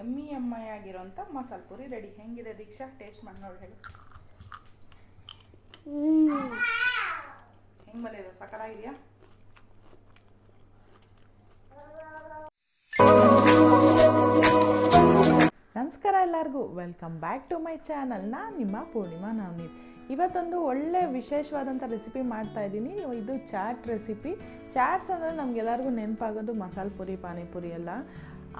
ಎಮ್ಮಿ ಆಗಿರೋಂಥ ಮಸಾಲೆ ಪುರಿ ರೆಡಿ. ಹೆಂಗಿದೆ ದೀಕ್ಷಾ? ಟೇಸ್ಟ್ ಮಾಡಿ ನೋಡಿ ಹೇಳಿ. ಹೆಂಗೆ ಬಂದಿದೆ? ಸಕ್ಕತ್ತಾಗಿದೆಯಾ? ನಮಸ್ಕಾರ ಎಲ್ಲರಿಗೂ, welcome back to my channel. ನಾನು ನಿಮ್ಮ ಪೂರ್ಣಿಮಾ ನವನೀತ್. ಇವತ್ತೊಂದು ಒಳ್ಳೆ ವಿಶೇಷವಾದಂಥ ರೆಸಿಪಿ ಮಾಡ್ತಾಯಿದ್ದೀನಿ. ಇದು ಚಾಟ್ ರೆಸಿಪಿ. ಚಾಟ್ಸ್ ಅಂದರೆ ನಮಗೆಲ್ಲರಿಗೂ ನೆನಪಾಗೋದು ಮಸಾಲೆ ಪುರಿ, ಪಾನಿಪುರಿ ಎಲ್ಲ.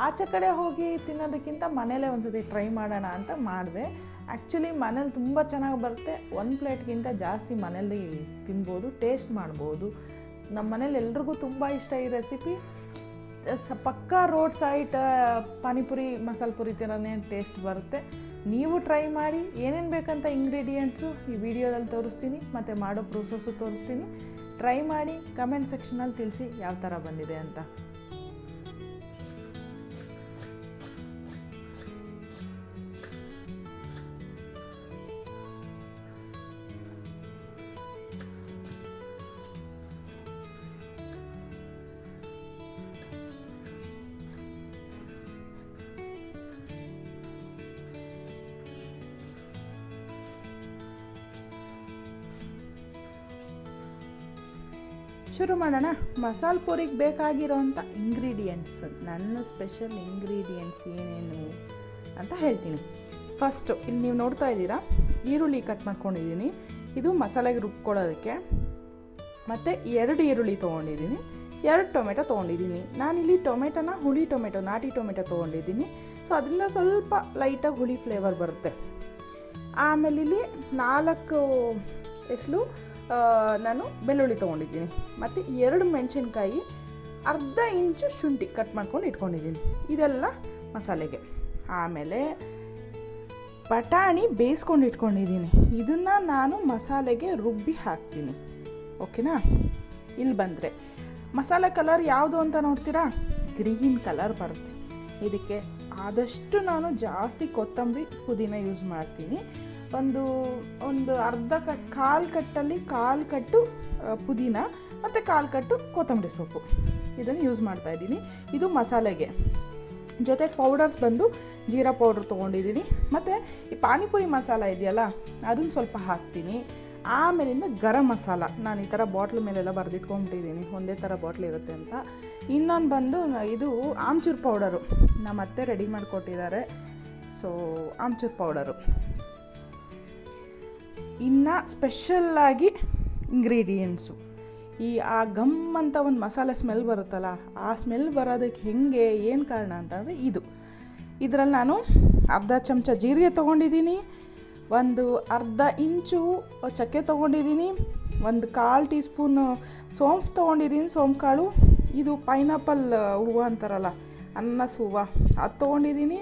ಆಚೆ ಕಡೆ ಹೋಗಿ ತಿನ್ನೋದಕ್ಕಿಂತ ಮನೇಲೇ ಒಂದ್ಸತಿ ಟ್ರೈ ಮಾಡೋಣ ಅಂತ ಮಾಡಿದೆ. ಆ್ಯಕ್ಚುಲಿ ಮನೇಲಿ ತುಂಬ ಚೆನ್ನಾಗಿ ಬರುತ್ತೆ. ಒಂದು ಪ್ಲೇಟ್ಗಿಂತ ಜಾಸ್ತಿ ಮನೇಲಿ ತಿನ್ಬೋದು, ಟೇಸ್ಟ್ ಮಾಡ್ಬೋದು. ನಮ್ಮ ಮನೇಲಿ ಎಲ್ರಿಗೂ ತುಂಬ ಇಷ್ಟ ಈ ರೆಸಿಪಿ. ಪಕ್ಕಾ ರೋಡ್ ಸೈಡ್ ಪಾನಿಪುರಿ, ಮಸಾಲೆ ಪುರಿ ಥರನೇ ಟೇಸ್ಟ್ ಬರುತ್ತೆ. ನೀವು ಟ್ರೈ ಮಾಡಿ. ಏನೇನು ಬೇಕಂತ ಇಂಗ್ರೀಡಿಯೆಂಟ್ಸು ಈ ವಿಡಿಯೋದಲ್ಲಿ ತೋರಿಸ್ತೀನಿ, ಮತ್ತು ಮಾಡೋ ಪ್ರೊಸೆಸ್ಸು ತೋರಿಸ್ತೀನಿ. ಟ್ರೈ ಮಾಡಿ ಕಮೆಂಟ್ ಸೆಕ್ಷನಲ್ಲಿ ತಿಳಿಸಿ ಯಾವ ಥರ ಬಂದಿದೆ ಅಂತ. ಶುರು ಮಾಡೋಣ. ಮಸಾಲೆ ಪುರಿಗೆ ಬೇಕಾಗಿರೋಂಥ ಇಂಗ್ರೀಡಿಯೆಂಟ್ಸ್, ನನ್ನ ಸ್ಪೆಷಲ್ ಇಂಗ್ರೀಡಿಯೆಂಟ್ಸ್ ಏನೇನು ಅಂತ ಹೇಳ್ತೀನಿ. ಫಸ್ಟು ಇಲ್ಲಿ ನೀವು ನೋಡ್ತಾ ಇದ್ದೀರಾ, ಈರುಳ್ಳಿ ಕಟ್ ಮಾಡ್ಕೊಂಡಿದ್ದೀನಿ. ಇದು ಮಸಾಲೆಗೆ ರುಬ್ಕೊಳ್ಳೋದಕ್ಕೆ. ಮತ್ತು 2 ಈರುಳ್ಳಿ ತೊಗೊಂಡಿದ್ದೀನಿ, 2 ಟೊಮೆಟೊ ತೊಗೊಂಡಿದ್ದೀನಿ. ನಾನಿಲ್ಲಿ ಟೊಮೆಟೊನ ಹುಳಿ ಟೊಮೆಟೊ, ನಾಟಿ ಟೊಮೆಟೊ ತೊಗೊಂಡಿದ್ದೀನಿ. ಸೊ ಅದರಿಂದ ಸ್ವಲ್ಪ ಲೈಟಾಗಿ ಹುಳಿ ಫ್ಲೇವರ್ ಬರುತ್ತೆ. ಆಮೇಲೆ ಇಲ್ಲಿ 4 ಎಸ್ಲು ನಾನು ಬೆಳ್ಳುಳ್ಳಿ ತೊಗೊಂಡಿದ್ದೀನಿ. ಮತ್ತು 2 ಮೆಣಸಿನ್ಕಾಯಿ, ಅರ್ಧ ಇಂಚು ಶುಂಠಿ ಕಟ್ ಮಾಡ್ಕೊಂಡು ಇಟ್ಕೊಂಡಿದ್ದೀನಿ. ಇದೆಲ್ಲ ಮಸಾಲೆಗೆ. ಆಮೇಲೆ ಬಟಾಣಿ ಬೇಯಿಸ್ಕೊಂಡು ಇಟ್ಕೊಂಡಿದ್ದೀನಿ. ಇದನ್ನು ನಾನು ಮಸಾಲೆಗೆ ರುಬ್ಬಿ ಹಾಕ್ತೀನಿ. ಓಕೆನಾ? ಇಲ್ಲಿ ಬಂದರೆ ಮಸಾಲೆ ಕಲರ್ ಯಾವುದು ಅಂತ ನೋಡ್ತೀರಾ? ಗ್ರೀನ್ ಕಲರ್ ಬರುತ್ತೆ. ಇದಕ್ಕೆ ಆದಷ್ಟು ನಾನು ಜಾಸ್ತಿ ಕೊತ್ತಂಬರಿ, ಪುದೀನ ಯೂಸ್ ಮಾಡ್ತೀನಿ. ಒಂದು ಅರ್ಧ ಕಾಲು ಕಟ್ಟಲ್ಲಿ 1 ಕಟ್ಟು ಪುದೀನ ಮತ್ತು 1 ಕಟ್ಟು ಕೊತ್ತಂಬರಿ ಸೊಪ್ಪು, ಇದನ್ನು ಯೂಸ್ ಮಾಡ್ತಾಯಿದ್ದೀನಿ. ಇದು ಮಸಾಲೆಗೆ. ಜೊತೆಗೆ ಪೌಡರ್ಸ್ ಬಂದು ಜೀರಾ ಪೌಡ್ರ್ ತೊಗೊಂಡಿದ್ದೀನಿ. ಮತ್ತು ಈ ಪಾನಿಪುರಿ ಮಸಾಲ ಇದೆಯಲ್ಲ, ಅದನ್ನು ಸ್ವಲ್ಪ ಹಾಕ್ತೀನಿ. ಆಮೇಲಿಂದ ಗರಂ ಮಸಾಲ ನಾನು ಈ ಥರ ಬಾಟ್ಲ್ ಮೇಲೆಲ್ಲ ಬರೆದಿಟ್ಕೊಂಬಿಟ್ಟಿದ್ದೀನಿ, ಒಂದೇ ಥರ ಬಾಟ್ಲ್ ಇರುತ್ತೆ ಅಂತ. ಇನ್ನೊಂದು ಬಂದು ಇದು ಆಮ್ಚೂರು ಪೌಡರು, ನಮ್ಮ ಅತ್ತೆ ರೆಡಿ ಮಾಡಿಕೊಟ್ಟಿದ್ದಾರೆ. So amchur powder. ಇನ್ನು ಸ್ಪೆಷಲ್ಲಾಗಿ ಇಂಗ್ರೀಡಿಯೆಂಟ್ಸು, ಆ ಗಮ್ ಅಂತ ಒಂದು ಮಸಾಲೆ ಸ್ಮೆಲ್ ಬರುತ್ತಲ್ಲ, ಆ ಸ್ಮೆಲ್ ಬರೋದಕ್ಕೆ ಹೆಂಗೆ, ಏನು ಕಾರಣ ಅಂತಂದರೆ ಇದರಲ್ಲಿ ನಾನು ಅರ್ಧ ಚಮಚ ಜೀರಿಗೆ ತೊಗೊಂಡಿದ್ದೀನಿ, ಒಂದು ಅರ್ಧ ಇಂಚು ಚಕ್ಕೆ ತೊಗೊಂಡಿದ್ದೀನಿ, ಒಂದು 1/4 ಟೀ ಸ್ಪೂನು ಸೋಂಪು ತೊಗೊಂಡಿದ್ದೀನಿ, ಸೋಂಪು ಕಾಳು. ಇದು ಪೈನಾಪಲ್ ಹೂವು ಅಂತಾರಲ್ಲ, ಅನಾನಸ್ ಹೂವು, ಅದು ತೊಗೊಂಡಿದ್ದೀನಿ.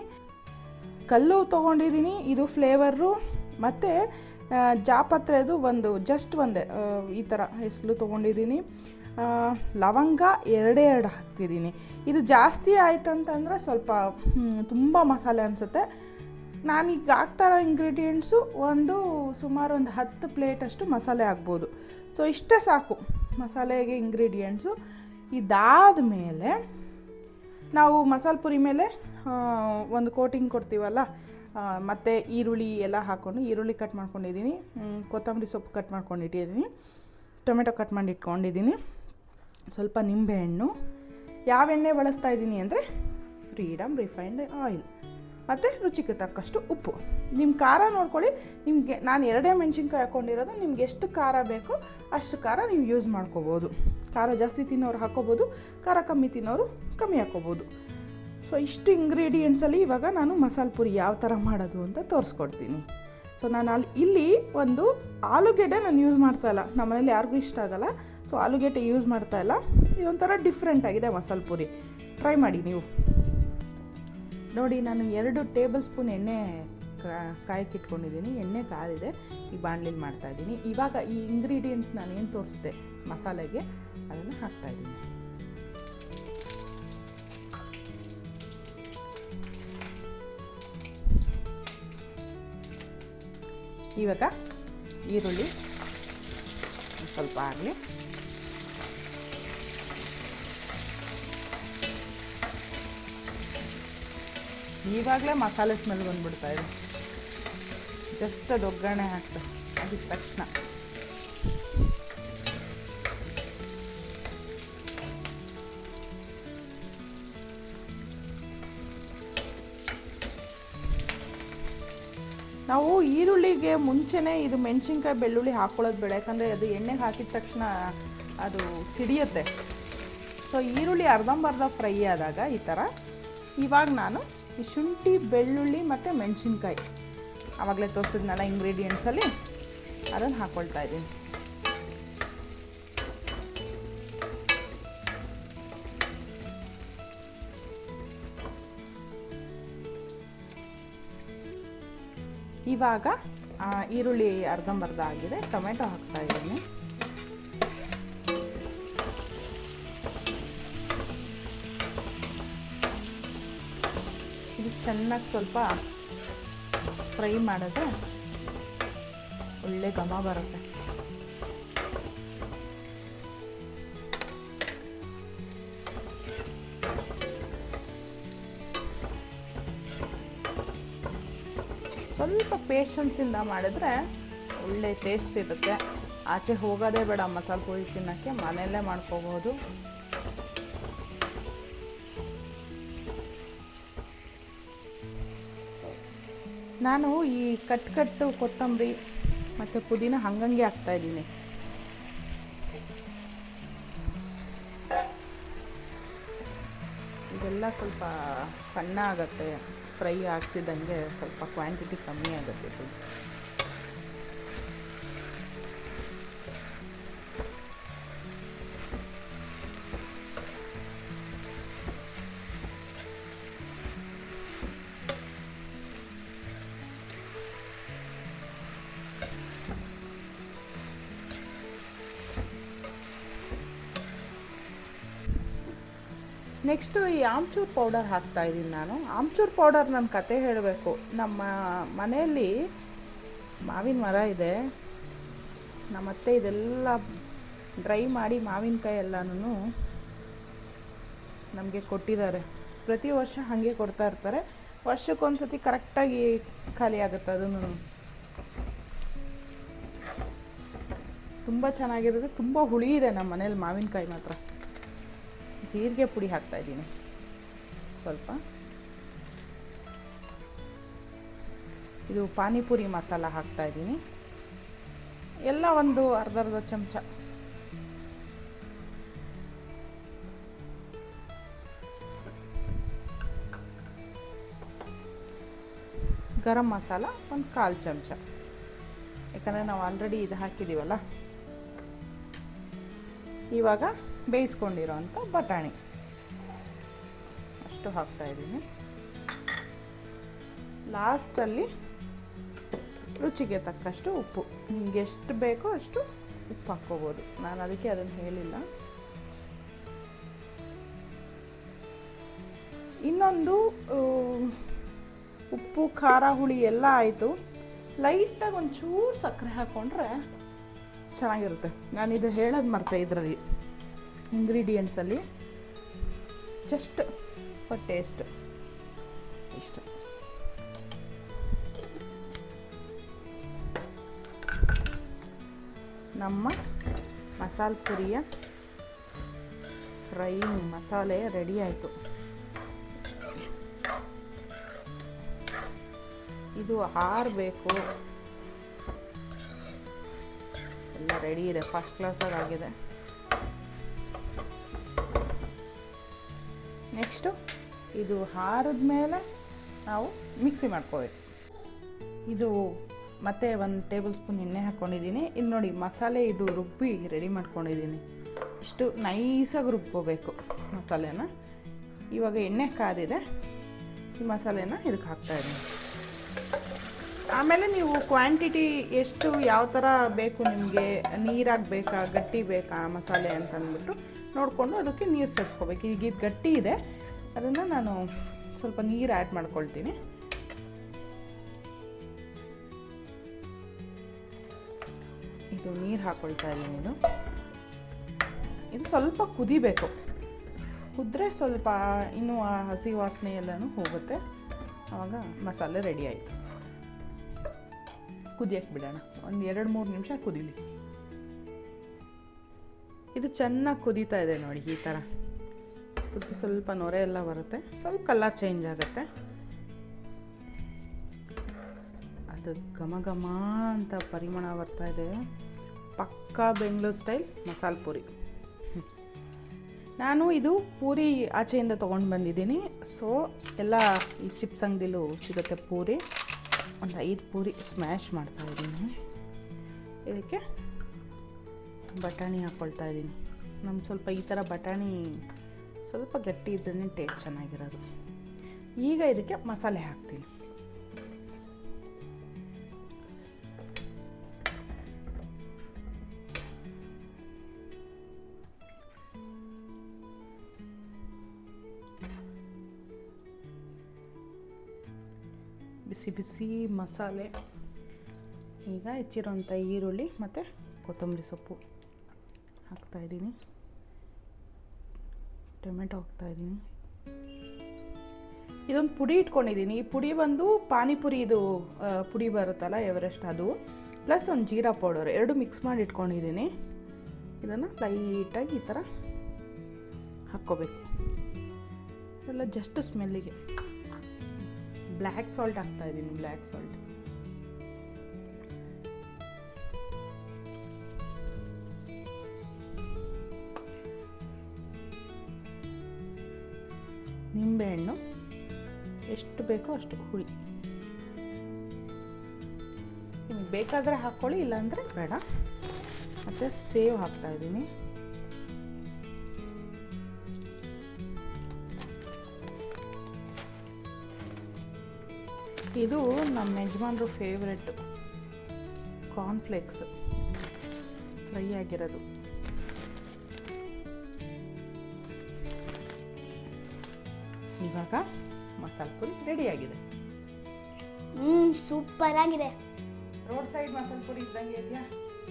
ಕಲ್ಲು ತೊಗೊಂಡಿದ್ದೀನಿ, ಇದು ಫ್ಲೇವರು. ಮತ್ತು ಜಾಪತ್ರೆದು ಜಸ್ಟ್ ಒಂದೇ ಈ ಥರ ಹೆಸರು ತೊಗೊಂಡಿದ್ದೀನಿ. ಲವಂಗ 2 ಹಾಕ್ತಿದ್ದೀನಿ. ಇದು ಜಾಸ್ತಿ ಆಯ್ತಂತಂದರೆ ಸ್ವಲ್ಪ ತುಂಬ ಮಸಾಲೆ ಅನಿಸುತ್ತೆ. ನಾನೀಗ ಹಾಕ್ತಾರೋ ಇಂಗ್ರೀಡಿಯೆಂಟ್ಸು ಸುಮಾರು ಒಂದು 10 ಪ್ಲೇಟಷ್ಟು ಮಸಾಲೆ ಆಗ್ಬೋದು. ಸೊ ಇಷ್ಟೇ ಸಾಕು ಮಸಾಲೆಗೆ ಇಂಗ್ರೀಡಿಯೆಂಟ್ಸು. ಇದಾದ ಮೇಲೆ ನಾವು ಮಸಾಲೆ ಪುರಿ ಮೇಲೆ ಒಂದು ಕೋಟಿಂಗ್ ಕೊಡ್ತೀವಲ್ಲ, ಮತ್ತು ಈರುಳ್ಳಿ ಎಲ್ಲ ಹಾಕ್ಕೊಂಡು, ಈರುಳ್ಳಿ ಕಟ್ ಮಾಡ್ಕೊಂಡಿದ್ದೀನಿ, ಕೊತ್ತಂಬರಿ ಸೊಪ್ಪು ಕಟ್ ಮಾಡ್ಕೊಂಡಿಟ್ಟಿದ್ದೀನಿ, ಟೊಮೆಟೊ ಕಟ್ ಮಾಡಿ ಇಟ್ಕೊಂಡಿದ್ದೀನಿ, ಸ್ವಲ್ಪ ನಿಂಬೆಹಣ್ಣು. ಯಾವ ಎಣ್ಣೆ ಬಳಸ್ತಾ ಇದ್ದೀನಿ ಅಂದರೆ ಫ್ರೀಡಮ್ ರಿಫೈನ್ಡ್ ಆಯಿಲ್, ಮತ್ತು ರುಚಿಗೆ ತಕ್ಕಷ್ಟು ಉಪ್ಪು. ನಿಮ್ಮ ಖಾರ ನೋಡ್ಕೊಳ್ಳಿ. ನಿಮಗೆ ನಾನು 2 ಮೆಣಸಿನ್ಕಾಯಿ ಹಾಕ್ಕೊಂಡಿರೋದು, ನಿಮ್ಗೆ ಎಷ್ಟು ಖಾರ ಬೇಕೋ ಅಷ್ಟು ಖಾರ ನೀವು ಯೂಸ್ ಮಾಡ್ಕೋಬೋದು. ಖಾರ ಜಾಸ್ತಿ ತಿನ್ನೋರು ಹಾಕ್ಕೋಬೋದು, ಖಾರ ಕಮ್ಮಿ ತಿನ್ನೋರು ಕಮ್ಮಿ ಹಾಕ್ಕೋಬೋದು. ಸೊ ಇಷ್ಟು ಇಂಗ್ರೀಡಿಯೆಂಟ್ಸಲ್ಲಿ ಇವಾಗ ನಾನು ಮಸಾಲೆ ಪುರಿ ಯಾವ ಥರ ಮಾಡೋದು ಅಂತ ತೋರಿಸ್ಕೊಡ್ತೀನಿ. ಸೊ ನಾನು ಇಲ್ಲಿ ಒಂದು ಆಲೂಗೆಡ್ಡೆ ನಾನು ಯೂಸ್ ಮಾಡ್ತಾಯಿಲ್ಲ, ನಮ್ಮ ಮನೇಲಿ ಯಾರಿಗೂ ಇಷ್ಟ ಆಗೋಲ್ಲ. ಸೊ ಆಲೂಗೆಡ್ಡೆ ಯೂಸ್ ಮಾಡ್ತಾಯಿಲ್ಲ. ಇದೊಂಥರ ಡಿಫ್ರೆಂಟಾಗಿದೆ ಮಸಾಲೆ ಪುರಿ. ಟ್ರೈ ಮಾಡಿ ನೀವು. ನೋಡಿ, ನಾನು 2 ಟೇಬಲ್ ಸ್ಪೂನ್ ಎಣ್ಣೆ ಕಾಯಕ್ಕೆ ಇಟ್ಕೊಂಡಿದ್ದೀನಿ. ಎಣ್ಣೆ ಕಾದಿದೆ, ಈ ಬಾಣಲಿಲಿ ಮಾಡ್ತಾಯಿದ್ದೀನಿ. ಇವಾಗ ಈ ಇಂಗ್ರೀಡಿಯೆಂಟ್ಸ್ ನಾನು ಏನು ತೋರಿಸಿದೆ ಮಸಾಲೆಗೆ, ಅದನ್ನು ಹಾಕ್ತಾಯಿದ್ದೀನಿ. ಇವಾಗ ಈರುಳ್ಳಿ ಸ್ವಲ್ಪ ಆಗಲಿ. ಇವಾಗಲೇ ಮಸಾಲೆ ಸ್ಮೆಲ್ ಬಂದ್ಬಿಡ್ತಾ ಇದೆ. ಜಸ್ಟ್ ಅದು ಒಗ್ಗರಣೆ ಹಾಕ್ತಾರೆ ಆಗಿದ ತಕ್ಷಣ. ನಾವು ಈರುಳ್ಳಿಗೆ ಮುಂಚೆನೇ ಇದು ಮೆಣಸಿನ್ಕಾಯಿ ಬೆಳ್ಳುಳ್ಳಿ ಹಾಕ್ಕೊಳ್ಳೋದು ಬೇಡ, ಯಾಕಂದರೆ ಅದು ಎಣ್ಣೆಗೆ ಹಾಕಿದ ತಕ್ಷಣ ಅದು ಸಿಡಿಯುತ್ತೆ. ಸೊ ಈರುಳ್ಳಿ ಅರ್ಧಂಬರ್ಧ ಫ್ರೈ ಆದಾಗ ಈ ಥರ. ಇವಾಗ ನಾನು ಈ ಶುಂಠಿ ಬೆಳ್ಳುಳ್ಳಿ ಮತ್ತು ಮೆಣಸಿನ್ಕಾಯಿ ಆವಾಗಲೇ ತೋರಿಸಿದ್ನಲ್ಲ ಇಂಗ್ರೀಡಿಯೆಂಟ್ಸಲ್ಲಿ, ಅದನ್ನು ಹಾಕ್ಕೊಳ್ತಾ ಇದ್ದೀನಿ. ಇವಾಗ ಈರುಳ್ಳಿ ಅರ್ಧಂಬರ್ಧ ಆಗಿದೆ, ಟೊಮೆಟೊ ಹಾಕ್ತಾ ಇದ್ದೀನಿ. ಇದು ಚೆನ್ನಾಗಿ ಸ್ವಲ್ಪ ಫ್ರೈ ಮಾಡಿದ್ರೆ ಒಳ್ಳೆ ಘಮ ಬರುತ್ತೆ. ಸ್ವಲ್ಪ ಪೇಷನ್ಸಿಂದ ಮಾಡಿದ್ರೆ ಒಳ್ಳೆ ಟೇಸ್ಟ್ ಇರುತ್ತೆ. ಆಚೆ ಹೋಗೋದೇ ಬೇಡ ಮಸಾಲೆ ಪುರಿ ತಿನ್ನೋಕ್ಕೆ, ಮನೆಯಲ್ಲೇ ಮಾಡ್ಕೋಬೋದು. ನಾನು ಈ ಕಟ್ಟು ಕೊತ್ತಂಬರಿ ಮತ್ತು ಪುದೀನ ಹಂಗಂಗೆ ಹಾಕ್ತಾಯಿದ್ದೀನಿ. ಇದೆಲ್ಲ ಸ್ವಲ್ಪ ಸಣ್ಣ ಆಗುತ್ತೆ, ಫ್ರೈ ಆಗ್ತಿದ್ದಂಗೆ ಸ್ವಲ್ಪ ಕ್ವಾಂಟಿಟಿ ಕಮ್ಮಿ ಆಗುತ್ತೆ ಇದು. ನೆಕ್ಸ್ಟು ಈ ಆಮ್ಚೂರ್ ಪೌಡರ್ ಹಾಕ್ತಾಯಿದ್ದೀನಿ ನಾನು. ಆಮ್ಚೂರ್ ಪೌಡರ್ ನನ್ನ ಕತೆ ಹೇಳಬೇಕು. ನಮ್ಮ ಮನೆಯಲ್ಲಿ ಮಾವಿನ ಮರ ಇದೆ. ನಮ್ಮತ್ತೆ ಇದೆಲ್ಲ ಡ್ರೈ ಮಾಡಿ ಮಾವಿನಕಾಯಿ ಎಲ್ಲನೂ ನಮಗೆ ಕೊಟ್ಟಿದ್ದಾರೆ. ಪ್ರತಿ ವರ್ಷ ಹಾಗೆ ಕೊಡ್ತಾ ಇರ್ತಾರೆ. ವರ್ಷಕ್ಕೊಂದು ಸತಿ ಕರೆಕ್ಟಾಗಿ ಖಾಲಿ ಆಗುತ್ತೆ. ಅದನ್ನು ತುಂಬ ಚೆನ್ನಾಗಿರುತ್ತೆ. ತುಂಬ ಹುಳಿ ಇದೆ ನಮ್ಮ ಮನೇಲಿ ಮಾವಿನಕಾಯಿ ಮಾತ್ರ. ಜೀರಿಗೆ ಪುಡಿ ಹಾಕ್ತಾಯಿದ್ದೀನಿ ಸ್ವಲ್ಪ. ಇದು ಪಾನಿಪುರಿ ಮಸಾಲ ಹಾಕ್ತಾಯಿದ್ದೀನಿ ಎಲ್ಲ, ಒಂದು ಅರ್ಧ ಚಮಚ. ಗರಂ ಮಸಾಲ ಒಂದು 1/4 ಚಮಚ, ಯಾಕಂದರೆ ನಾವು ಆಲ್ರೆಡಿ ಇದು ಹಾಕಿದ್ದೀವಲ್ಲ. ಇವಾಗ ಬೇಯಿಸ್ಕೊಂಡಿರೋಂಥ ಬಟಾಣಿ ಅಷ್ಟು ಹಾಕ್ತಾಯಿದ್ದೀನಿ. ಲಾಸ್ಟಲ್ಲಿ ರುಚಿಗೆ ತಕ್ಕಷ್ಟು ಉಪ್ಪು, ನಿಮಗೆ ಎಷ್ಟು ಬೇಕೋ ಅಷ್ಟು ಉಪ್ಪು ಹಾಕ್ಕೋಬೋದು. ನಾನು ಅದಕ್ಕೆ ಅದನ್ನು ಹೇಳಿಲ್ಲ. ಇನ್ನೊಂದು ಉಪ್ಪು ಖಾರ ಹುಳಿ ಎಲ್ಲ ಆಯಿತು. ಲೈಟಾಗಿ ಒಂಚೂರು ಸಕ್ಕರೆ ಹಾಕ್ಕೊಂಡ್ರೆ ಚೆನ್ನಾಗಿರುತ್ತೆ. ನಾನಿದು ಹೇಳೋದು ಮರ್ತೆ ಇದರಲ್ಲಿ ಇಂಗ್ರೀಡಿಯೆಂಟ್ಸಲ್ಲಿ. ಜಸ್ಟ್ ಫಾರ್ ಟೇಸ್ಟ್ ಇಷ್ಟು. ನಮ್ಮ ಮಸಾಲೆ ಪುರಿಯ ಫ್ರೈಯಿಂಗ್ ಮಸಾಲೆ ರೆಡಿ ಆಯಿತು. ಇದು ಆರಬೇಕು. ಎಲ್ಲ ರೆಡಿ ಇದೆ, ಫಸ್ಟ್ ಕ್ಲಾಸಾಗಿ ಆಗಿದೆ. ನೆಕ್ಸ್ಟು ಇದು ಆರಿದ ಮೇಲೆ ನಾವು ಮಿಕ್ಸಿ ಮಾಡ್ಕೋಬೇಕು. ಇದು ಮತ್ತೆ 1 ಟೇಬಲ್ ಸ್ಪೂನ್ ಎಣ್ಣೆ ಹಾಕ್ಕೊಂಡಿದ್ದೀನಿ. ಇಲ್ಲಿ ನೋಡಿ ಮಸಾಲೆ ಇದು ರುಬ್ಬಿ ರೆಡಿ ಮಾಡ್ಕೊಂಡಿದ್ದೀನಿ. ಇಷ್ಟು ನೈಸಾಗಿ ರುಬ್ಕೋಬೇಕು ಮಸಾಲೆನ. ಇವಾಗ ಎಣ್ಣೆ ಕಾದಿದೆ, ಈ ಮಸಾಲೆನ ಇದಕ್ಕೆ ಹಾಕ್ತಾಯಿದ್ದೀನಿ. ಆಮೇಲೆ ನೀವು ಕ್ವಾಂಟಿಟಿ ಎಷ್ಟು ಯಾವ ಥರ ಬೇಕು ನಿಮಗೆ, ನೀರಾಗಿ ಬೇಕಾ ಗಟ್ಟಿ ಬೇಕಾ ಮಸಾಲೆ ಅಂತ ಅಂದ್ಬಿಟ್ಟು ನೋಡಿಕೊಂಡು ಅದಕ್ಕೆ ನೀರು ಸೇರಿಸ್ಕೋಬೇಕು. ಈಗ ಇದು ಗಟ್ಟಿ ಇದೆ, ಅದನ್ನು ನಾನು ಸ್ವಲ್ಪ ನೀರು ಆ್ಯಡ್ ಮಾಡ್ಕೊಳ್ತೀನಿ. ಇದು ನೀರು ಹಾಕ್ಕೊಳ್ತಾ ಇದ್ದೀನಿ. ಇದು ಸ್ವಲ್ಪ ಕುದಿಬೇಕು. ಕುದ್ರೆ ಸ್ವಲ್ಪ ಇನ್ನೂ ಆ ಹಸಿ ವಾಸನೆ ಎಲ್ಲನೂ ಹೋಗುತ್ತೆ. ಆವಾಗ ಮಸಾಲೆ ರೆಡಿ ಆಯಿತು. ಕುದಿಯಕ್ಕೆ ಬಿಡೋಣ, ಒಂದು 2-3 ನಿಮಿಷ ಕುದೀಲಿ. ಇದು ಚೆನ್ನಾಗಿ ಕುದೀತಾ ಇದೆ ನೋಡಿ, ಈ ಥರ ಕುದ್ದು ಸ್ವಲ್ಪ ನೊರೆ ಎಲ್ಲ ಬರುತ್ತೆ, ಸ್ವಲ್ಪ ಕಲರ್ ಚೇಂಜ್ ಆಗುತ್ತೆ. ಅದು ಘಮ ಘಮ ಅಂತ ಪರಿಮಳ ಬರ್ತಾ ಇದೆ. ಪಕ್ಕಾ ಬೆಂಗಳೂರು ಸ್ಟೈಲ್ ಮಸಾಲೆ ಪೂರಿ. ನಾನು ಇದು ಪೂರಿ ಆಚೆಯಿಂದ ತೊಗೊಂಡು ಬಂದಿದ್ದೀನಿ. ಸೊ ಎಲ್ಲ ಈ ಚಿಪ್ಸ್ ಅಂಗಡಿಲೂ ಸಿಗುತ್ತೆ ಪೂರಿ. ಒಂದು 5 ಪೂರಿ ಸ್ಮ್ಯಾಶ್ ಮಾಡ್ತಾಯಿದ್ದೀನಿ. ಇದಕ್ಕೆ ಬಟಾಣಿ ಹಾಕ್ಕೊಳ್ತಾ ಇದ್ದೀನಿ. ನಮ್ಗೆ ಸ್ವಲ್ಪ ಈ ಥರ ಬಟಾಣಿ ಸ್ವಲ್ಪ ಗಟ್ಟಿ ಇದ್ರೇ ಟೇಸ್ಟ್ ಚೆನ್ನಾಗಿರೋದು. ಈಗ ಇದಕ್ಕೆ ಮಸಾಲೆ ಹಾಕ್ತೀನಿ. ಬಿಸಿ ಬಿಸಿ ಮಸಾಲೆ. ಈಗ ಹೆಚ್ಚಿರೋಂಥ ಈರುಳ್ಳಿ ಮತ್ತು ಕೊತ್ತಂಬರಿ ಸೊಪ್ಪು ಹಾಕ್ತಾಯಿದ್ದೀನಿ. ಟೊಮೆಟೊ ಹಾಕ್ತಾಯಿದ್ದೀನಿ. ಇದೊಂದು ಪುಡಿ ಇಟ್ಕೊಂಡಿದ್ದೀನಿ. ಈ ಪುಡಿ ಬಂದು ಪಾನಿಪುರಿ ಇದು ಪುಡಿ ಬರುತ್ತಲ್ಲ ಎವರೆಸ್ಟ್, ಅದು ಪ್ಲಸ್ ಒಂದು ಜೀರಾ ಪೌಡರ್ 2 ಮಿಕ್ಸ್ ಮಾಡಿ ಇಟ್ಕೊಂಡಿದ್ದೀನಿ. ಇದನ್ನು ಲೈಟಾಗಿ ಈ ಥರ ಹಾಕ್ಕೋಬೇಕು. ಎಲ್ಲ ಜಸ್ಟ್ ಸ್ಮೆಲ್ಲಿಗೆ. ಬ್ಲ್ಯಾಕ್ ಸಾಲ್ಟ್ ಹಾಕ್ತಾಯಿದ್ದೀನಿ. ಬ್ಲ್ಯಾಕ್ ಸಾಲ್ಟ್, ನಿಂಬೆಹಣ್ಣು ಎಷ್ಟು ಬೇಕೋ ಅಷ್ಟು ಹುಳಿ. ನಿಮಗೆ ಬೇಕಾದರೆ ಹಾಕ್ಕೊಳ್ಳಿ, ಇಲ್ಲಾಂದರೆ ಬೇಡ. ಮತ್ತು ಸೇವ್ ಹಾಕ್ತಾಯಿದ್ದೀನಿ. ಇದು ನಮ್ಮ ಯಜಮಾನ್ರು ಫೇವ್ರೆಟ್ ಕಾರ್ನ್ಫ್ಲೇಕ್ಸ್ ಫ್ರೈ ಆಗಿರೋದು. ಇವಾಗ ಮಸಾಲೆ ಪುರಿ ರೆಡಿಯಾಗಿದೆ. ಸೂಪರ್ ಆಗಿದೆ. ರೋಡ್ ಸೈಡ್ ಮಸಾಲೆ ಪುರಿ ಇದ್ದಂಗೆ ಇದೆಯಾ?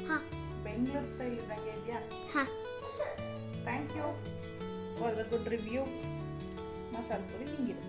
ಹಾಂ. ಬೆಂಗಳೂರು ಸ್ಟೈಲ್ ಇದ್ದಂಗೆ ಇದೆಯಾ? ಹಾಂ. Thank you for the good review. Masala puri ಹಿಂಗಿದೆ.